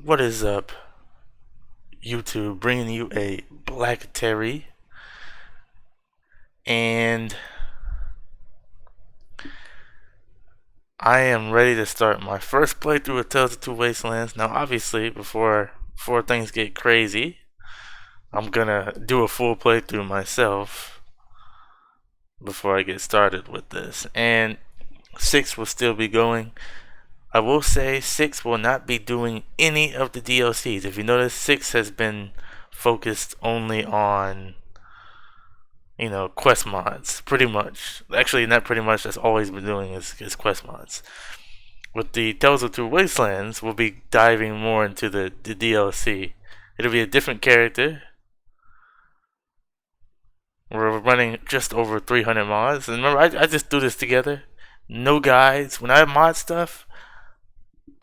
What is up, YouTube? Bringing you a Black Terry, and I am ready to start my first playthrough of Tales of Two Wastelands. Now, obviously, before things get crazy, I'm gonna do a full playthrough myself before I get started with this, and 6 will still be going. I will say 6 will not be doing any of the DLCs. If you notice, 6 has been focused only on quest mods, pretty much. Actually, not pretty much. That's always been doing is quest mods. With the Tales of Two Wastelands, we'll be diving more into the DLC. It'll be a different character. We're running just over 300 mods. And remember, I just do this together. No guides. When I mod stuff,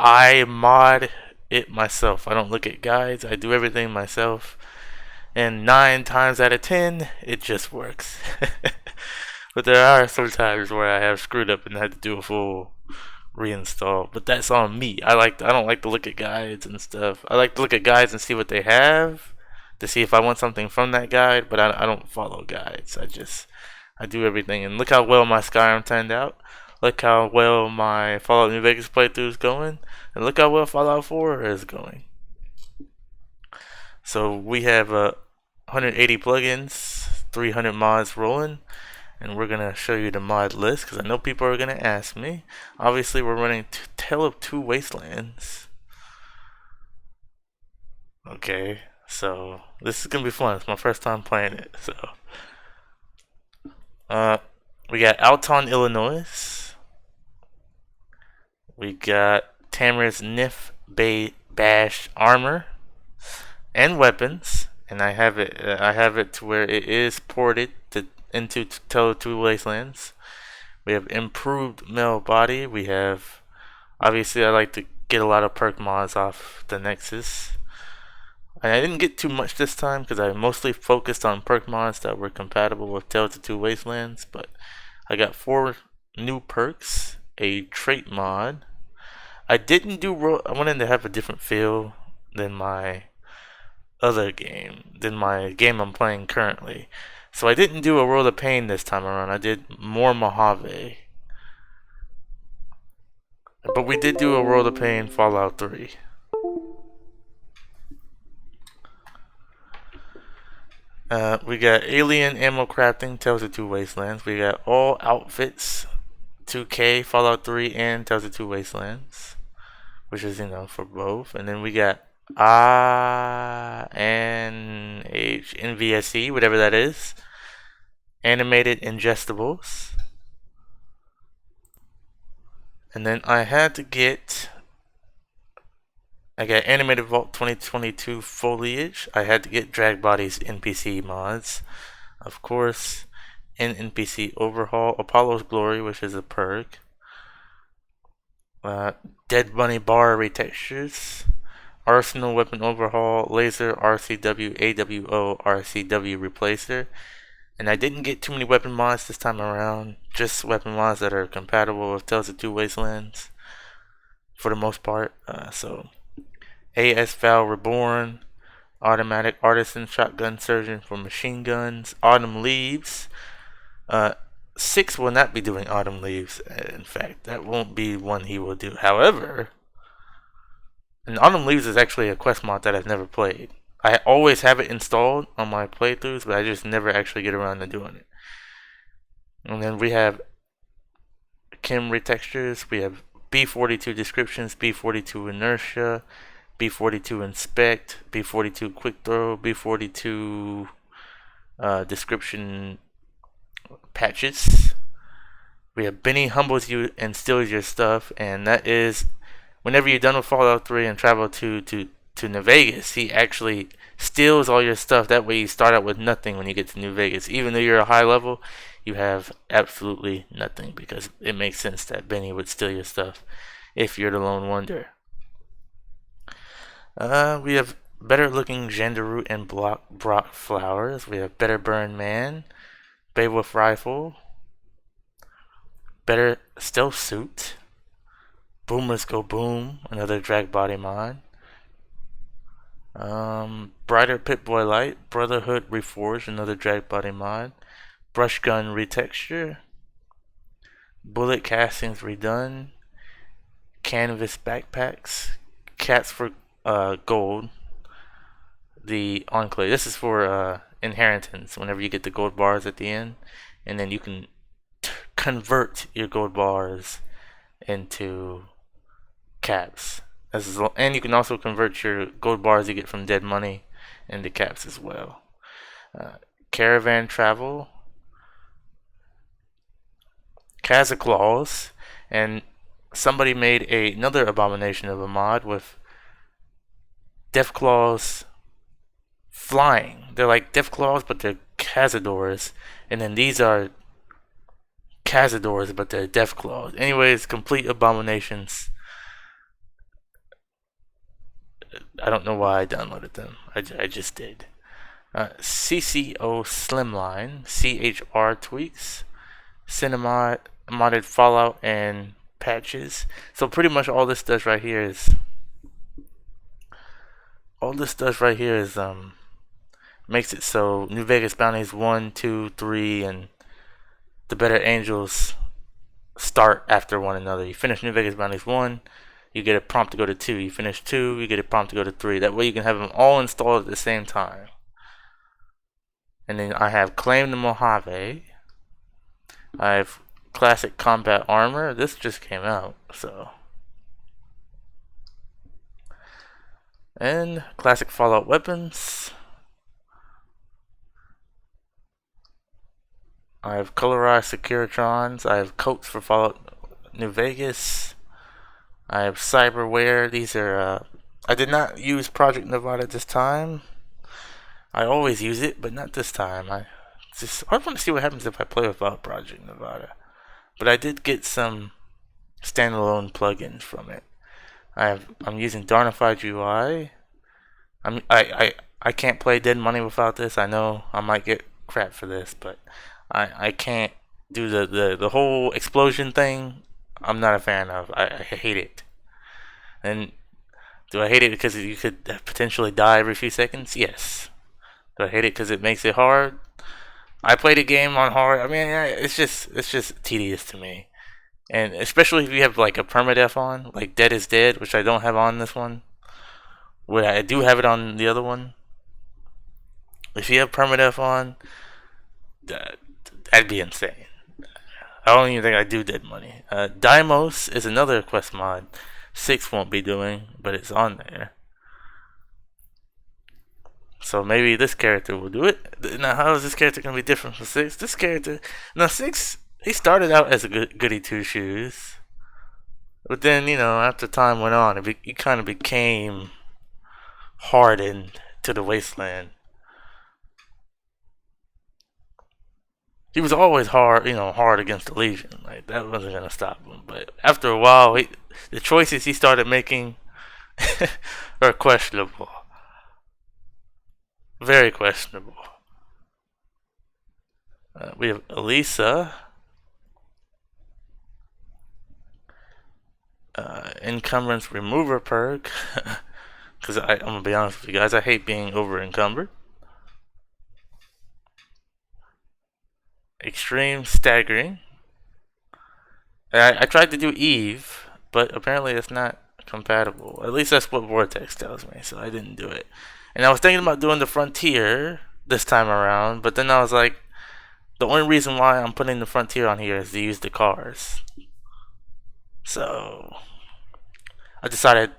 I mod it myself. I don't look at guides. I do everything myself. And 9 times out of 10, it just works. But there are some times where I have screwed up and had to do a full reinstall. But that's on me. I don't like to look at guides and stuff. I like to look at guides and see what they have to see if I want something from that guide. But I don't follow guides. I do everything. And look how well my Skyrim turned out. Look how well my Fallout New Vegas playthrough is going. And look how well Fallout 4 is going. So we have 180 plugins, 300 mods rolling, and we're gonna show you the mod list because I know people are gonna ask me. Obviously, we're running Tale of Two Wastelands. Okay, so this is gonna be fun. It's my first time playing it. So, we got Alton, Illinois. We got Tamara's Nif Bay Bash armor and weapons, and I have it to where it is ported into Tale of Two Wastelands. We have improved male body. We have, obviously, I like to get a lot of perk mods off the Nexus. And I didn't get too much this time because I mostly focused on perk mods that were compatible with Tale of Two Wastelands. But I got 4 new perks, a trait mod. I didn't do. I wanted to have a different feel than my game I'm playing currently. So I didn't do a World of Pain this time around. I did more Mojave. But we did do a World of Pain Fallout 3. We got Alien Ammo Crafting, Tales of Two Wastelands. We got all outfits, 2K, Fallout 3, and Tales of Two Wastelands. Which is, for both. And then we got NVSE, whatever that is. Animated ingestibles. And then I got Animated Vault 2022 Foliage. I had to get Drag Bodies NPC mods. Of course, NPC Overhaul, Apollo's Glory, which is a perk. Dead Bunny Bar Retextures. Arsenal Weapon Overhaul, Laser, RCW, AWO, RCW Replacer. And I didn't get too many weapon mods this time around. Just weapon mods that are compatible with Tales of Two Wastelands. For the most part. So, AS Val Reborn. Automatic Artisan Shotgun Surgeon for machine guns. Autumn Leaves. 6 will not be doing Autumn Leaves. In fact, that won't be one he will do. However, and Autumn Leaves is actually a quest mod that I've never played. I always have it installed on my playthroughs, but I just never actually get around to doing it. And then we have Chem Retextures. We have B42 Descriptions, B42 Inertia, B42 Inspect, B42 Quick Throw, B42 Description Patches. We have Benny humbles you and steals your stuff, and that is whenever you're done with Fallout 3 and travel to New Vegas, he actually steals all your stuff. That way you start out with nothing when you get to New Vegas. Even though you're a high level, you have absolutely nothing because it makes sense that Benny would steal your stuff if you're the Lone Wonder. We have better looking Genderoot and Brock Flowers. We have better Burn Man, Beowulf Rifle, better Stealth Suit, Boomers Go Boom, another drag body mod. Brighter Pip-Boy Light, Brotherhood Reforged, another drag body mod. Brush Gun Retexture, Bullet Castings Redone, Canvas Backpacks, Cats for Gold, the Enclave. This is for inheritance, whenever you get the gold bars at the end, and then you can convert your gold bars into caps. And you can also convert your gold bars you get from dead money into caps as well. Caravan Travel, Kazakh Claws, and somebody made another abomination of a mod with Death Claws flying. They're like Death Claws, but they're Cazadors, and then these are Cazadors, but they're Death Claws. Anyways, complete abominations. I don't know why I downloaded them. I just did. CCO Slimline, CHR tweaks, Cinema modded Fallout and patches. So pretty much all this does right here is makes it so New Vegas Bounties 1, 2, 3, and the Better Angels start after one another. You finish New Vegas Bounties 1, you get a prompt to go to 2. You finish 2, you get a prompt to go to 3. That way you can have them all installed at the same time. And then I have Claim the Mojave. I have Classic Combat Armor. This just came out, so. And Classic Fallout Weapons. I have Colorized Securitrons. I have Coats for Fallout New Vegas. I have Cyberware. These are, I did not use Project Nevada this time. I always use it, but not this time. I want to see what happens if I play without Project Nevada. But I did get some standalone plugins from it. I'm using Darnified UI. I can't play Dead Money without this. I know I might get crap for this, but I can't do the whole explosion thing. I'm not a fan of. I hate it. And do I hate it because you could potentially die every few seconds? Yes. Do I hate it because it makes it hard? I played a game on hard. I mean, it's just tedious to me, and especially if you have like a permadeath on, like Dead is Dead, which I don't have on this one. Where I do have it on the other one. If you have permadeath on, that'd be insane. I don't even think I do Dead Money. Deimos is another quest mod. 6 won't be doing, but it's on there. So maybe this character will do it. Now, how is this character going to be different from 6? This character... Now, 6, he started out as a goody two-shoes. But then, you know, after time went on, he kind of became hardened to the wasteland. He was always hard against the Legion. Like, that wasn't going to stop him. But after a while, the choices he started making are questionable. Very questionable. We have Elisa. Encumbrance Remover perk. Because I'm going to be honest with you guys, I hate being over encumbered. Extreme Staggering. I tried to do Eve, but apparently it's not compatible. At least that's what Vortex tells me, so I didn't do it. And I was thinking about doing the Frontier this time around, but then I was like, the only reason why I'm putting the Frontier on here is to use the cars. So I decided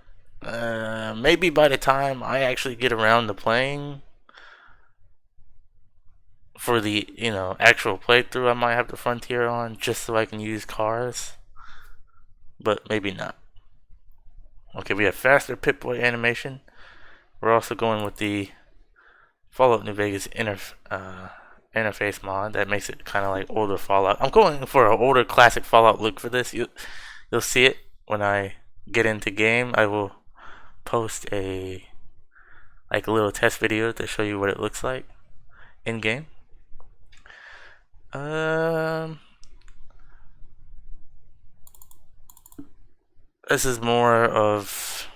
maybe by the time I actually get around to playing for the actual playthrough, I might have the Frontier on just so I can use cars, but maybe not. Okay, we have faster Pip-Boy animation. We're also going with the Fallout New Vegas interface mod that makes it kind of like older Fallout. I'm going for an older classic Fallout look for this. You'll see it when I get into game. I will post a little test video to show you what it looks like in game. This is more of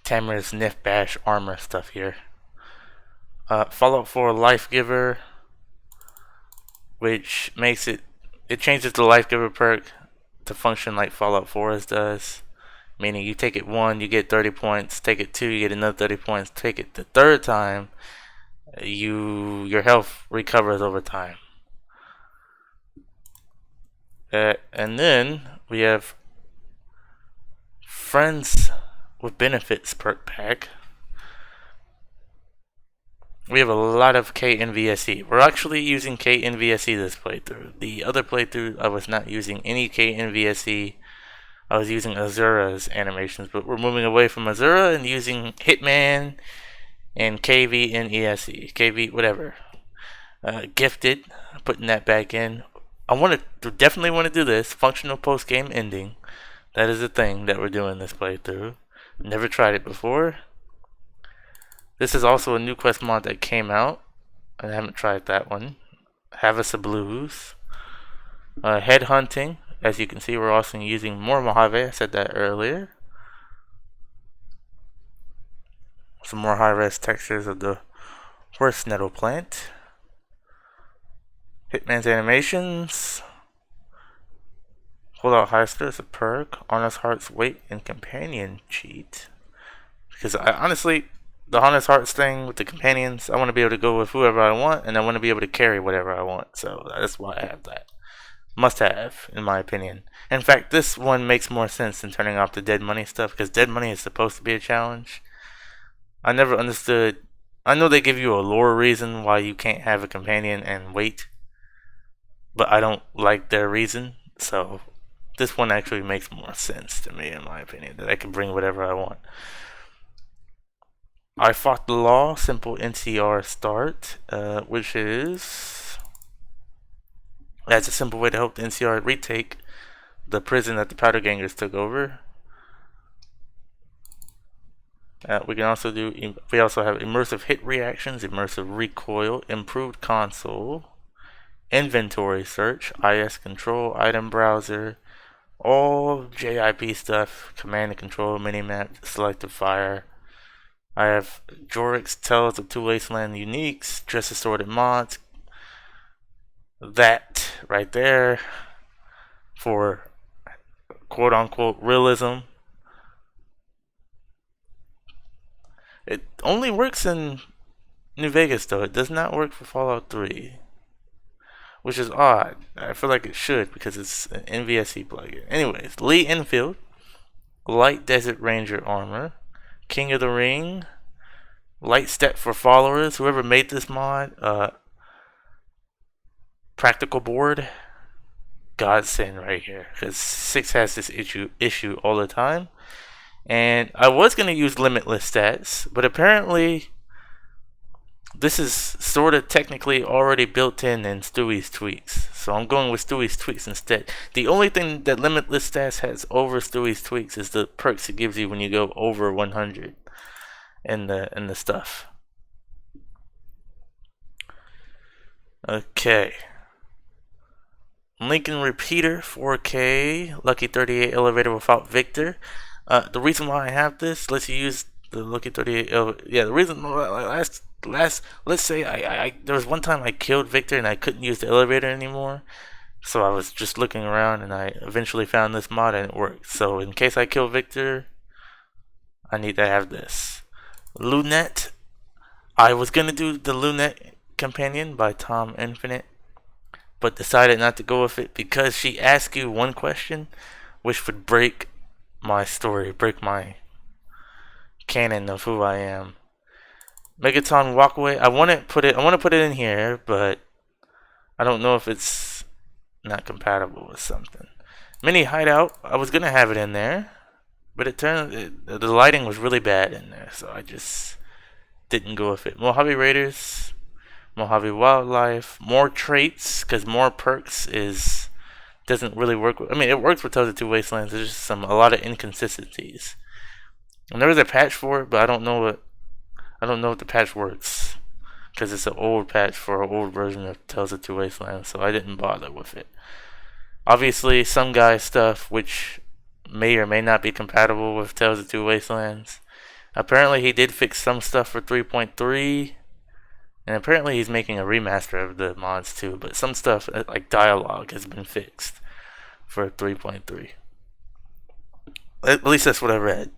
Tamar's Nif Bash armor stuff here. Fallout 4 Life Giver, which makes it changes the Life Giver perk to function like Fallout 4's does. Meaning you take it 1, you get 30 points. Take it 2, you get another 30 points. Take it the third time, your health recovers over time. And then we have Friends with Benefits perk pack. We have a lot of KNVSE. We're actually using KNVSE this playthrough. The other playthrough, I was not using any KNVSE. I was using Azura's animations, but we're moving away from Azura and using Hitman and KVNESE. KV, whatever. Gifted, putting that back in. I definitely want to do this. Functional post-game ending. That is a thing that we're doing this playthrough. Never tried it before. This is also a new quest mod that came out. I haven't tried that one. Havasa Blues. Headhunting. As you can see, we're also using more Mojave. I said that earlier. Some more high-res textures of the horse nettle plant. Hitman's animations. Hold out Heister as a perk. Honest Heart's weight and companion cheat. Because honestly, the Honest Hearts thing with the companions, I want to be able to go with whoever I want, and I want to be able to carry whatever I want. So that's why I have that. Must have, in my opinion. In fact, this one makes more sense than turning off the dead money stuff, because dead money is supposed to be a challenge. I never understood. I know they give you a lore reason why you can't have a companion and wait, but I don't like their reason, so this one actually makes more sense to me, in my opinion, that I can bring whatever I want. I Fought the Law, simple NCR start, which is... That's a simple way to help the NCR retake the prison that the Powder Gangers took over. We also have immersive hit reactions, immersive recoil, improved console, inventory search, IS control, item browser, all JIP stuff, command and control, minimap, selective fire. I have Jorik's Tales of Two Wasteland uniques, dress assorted mods. That right there for quote unquote realism. It only works in New Vegas though. It does not work for Fallout 3, which is odd. I feel like it should because it's an NVSE plugin. Anyways, Lee Enfield, Light Desert Ranger armor, King of the Ring, Light Step for followers. Whoever made this mod, practical board, godsend right here, because 6 has this issue all the time. And I was going to use limitless stats, but apparently this is sort of technically already built in Stewie's tweaks, so I'm going with Stewie's tweaks instead. The only thing that limitless stats has over Stewie's tweaks is the perks it gives you when you go over 100 in the stuff. Okay. Lincoln Repeater 4K, Lucky 38 elevator without Victor. The reason why I have this, let's use the Lucky 38 yeah, the reason let's say there was one time I killed Victor and I couldn't use the elevator anymore. So I was just looking around and I eventually found this mod and it worked. So in case I kill Victor, I need to have this. Lunette. I was gonna do the Lunette companion by Tom Infinite, but decided not to go with it because she asked you one question which would break my story, break my canon of who I am. Megaton Walkaway. I want to put it in here, but I don't know if it's not compatible with something. Mini Hideout. I was gonna have it in there, but it turned the lighting was really bad in there, so I just didn't go with it. Mojave Raiders, Mojave Wildlife, more traits because more perks doesn't really work. I mean, it works with Tales of Two Wastelands. There's just a lot of inconsistencies. And there was a patch for it, but I don't know if the patch works because it's an old patch for an old version of Tales of Two Wastelands, so I didn't bother with it. Obviously, some guy stuff which may or may not be compatible with Tales of Two Wastelands. Apparently he did fix some stuff for 3.3, and apparently he's making a remaster of the mods too, but some stuff like dialogue has been fixed for 3.3. At least that's what I read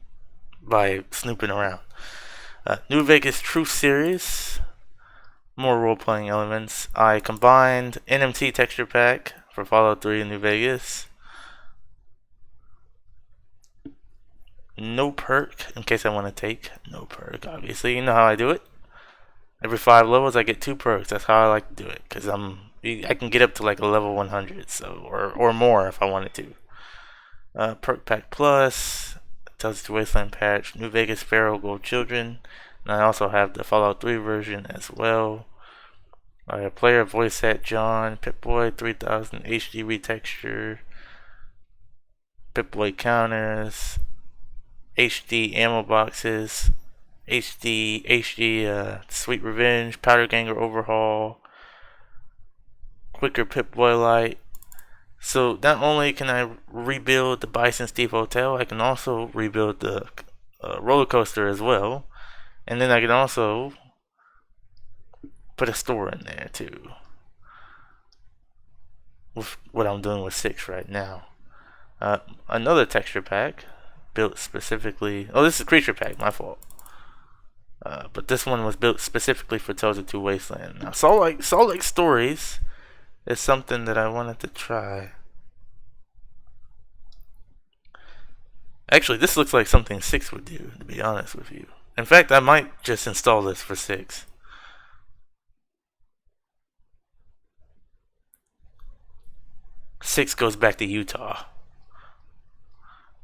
by snooping around. New Vegas Truth Series, more role-playing elements. I combined NMT texture pack for Fallout 3 in New Vegas. No perk, in case I want to take no perk, obviously. You know how I do it. Every 5 levels I get 2 perks. That's how I like to do it, because I can get up to like a level 100, so or more if I wanted to. Perk Pack Plus, Tales to Wasteland patch, New Vegas Feral Gold Children, and I also have the Fallout 3 version as well. Player voice set John, Pip-Boy 3000 HD retexture, Pip-Boy counters, HD ammo boxes, HD Sweet Revenge, Powder Ganger overhaul, quicker Pip-Boy light. So not only can I rebuild the Bison Steve Hotel, I can also rebuild the roller coaster as well, and then I can also put a store in there too, with what I'm doing with 6 right now. Another texture pack built specifically. Oh, this is creature pack, my fault. But this one was built specifically for Tales of Two Wasteland. Now, Salt Lake Stories is something that I wanted to try. Actually, this looks like something 6 would do, to be honest with you. In fact, I might just install this for 6. Six goes back to Utah.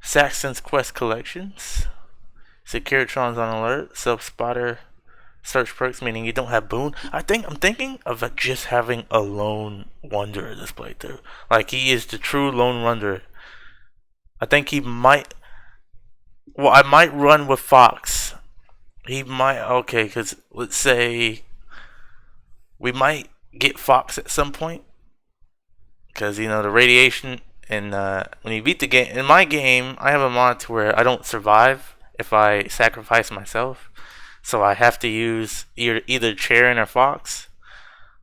Saxon's Quest Collections. Securitron's on alert. Self-spotter. Search perks, meaning you don't have boon. I'm thinking of just having a lone wanderer this playthrough. Like, he is the true lone wanderer. I think he might. Well, I might run with Fox. He might. Okay, because let's say we might get Fox at some point. Because, you know, the radiation, and when you beat the game, in my game, I have a mod to where I don't survive if I sacrifice myself. So I have to use either Charon or Fox.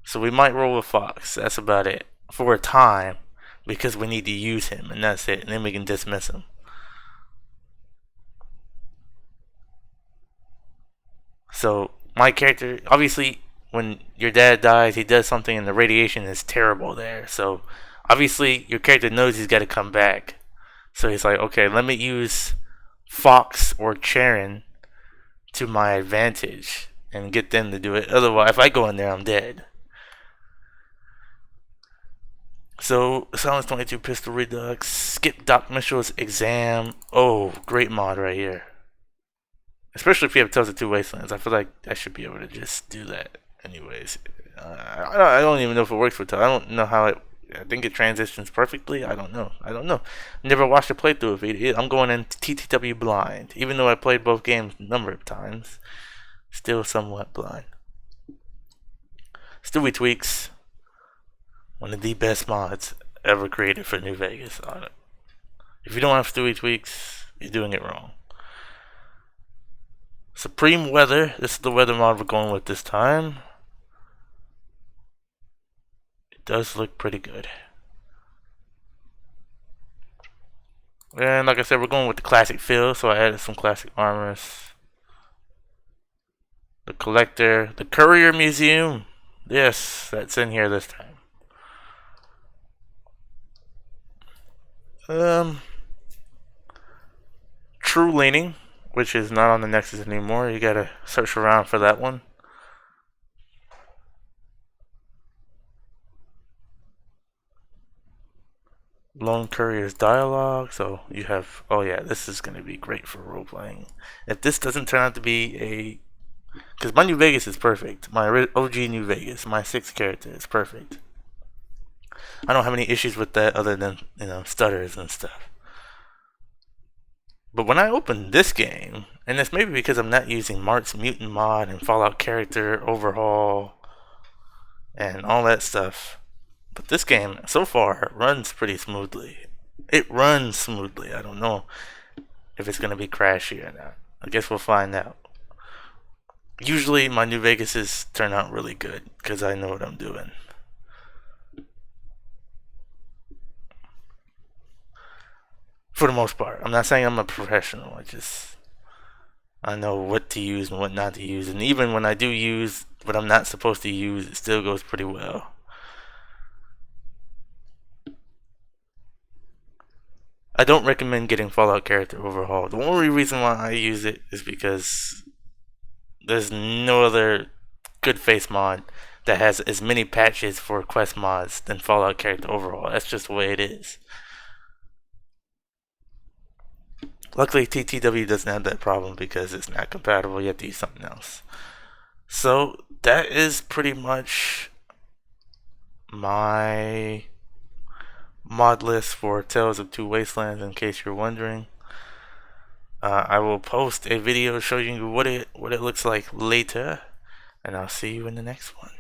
So we might roll with Fox. That's about it. For a time. Because we need to use him, and that's it. And then we can dismiss him. So, my character, obviously, when your dad dies, he does something and the radiation is terrible there. So obviously your character knows he's got to come back. So he's like, okay, let me use Fox or Charon to my advantage and get them to do it. Otherwise, if I go in there, I'm dead. So, Silence 22 Pistol Redux, skip Doc Mitchell's exam. Oh, great mod right here. Especially if you have Tales of Two Wastelands. I feel like I should be able to just do that. Anyways, I don't even know if it works for Tales. I don't know how it. I think it transitions perfectly. I don't know. Never watched a playthrough of it. I'm going in TTW blind. Even though I played both games a number of times, still somewhat blind. Stewie Tweaks, one of the best mods ever created for New Vegas. If you don't have Stewie Tweaks, you're doing it wrong. Supreme Weather. This is the weather mod we're going with this time. It does look pretty good. And like I said, we're going with the classic feel, so I added some classic armors. The Collector. The Courier Museum. Yes, that's in here this time. True Leaning, which is not on the Nexus anymore. You gotta search around for that one. Lone Courier's Dialogue. So you have, oh yeah, this is gonna be great for role playing. If this doesn't turn out to be a, because my New Vegas is perfect. My OG New Vegas, my 6th character is perfect. I don't have any issues with that other than, you know, stutters and stuff. But when I open this game, and it's maybe because I'm not using Mark's Mutant mod and Fallout Character Overhaul and all that stuff, but this game so far runs pretty smoothly. It runs smoothly. I don't know if it's going to be crashy or not. I guess we'll find out. Usually my New Vegases turn out really good because I know what I'm doing. For the most part. I'm not saying I'm a professional. I know what to use and what not to use. And even when I do use what I'm not supposed to use, it still goes pretty well. I don't recommend getting Fallout Character Overhaul. The only reason why I use it is because there's no other good face mod that has as many patches for quest mods than Fallout Character Overhaul. That's just the way it is. Luckily, TTW doesn't have that problem because it's not compatible. You have to use something else. So that is pretty much my mod list for Tales of Two Wastelands. In case you're wondering, I will post a video showing you what it looks like later, and I'll see you in the next one.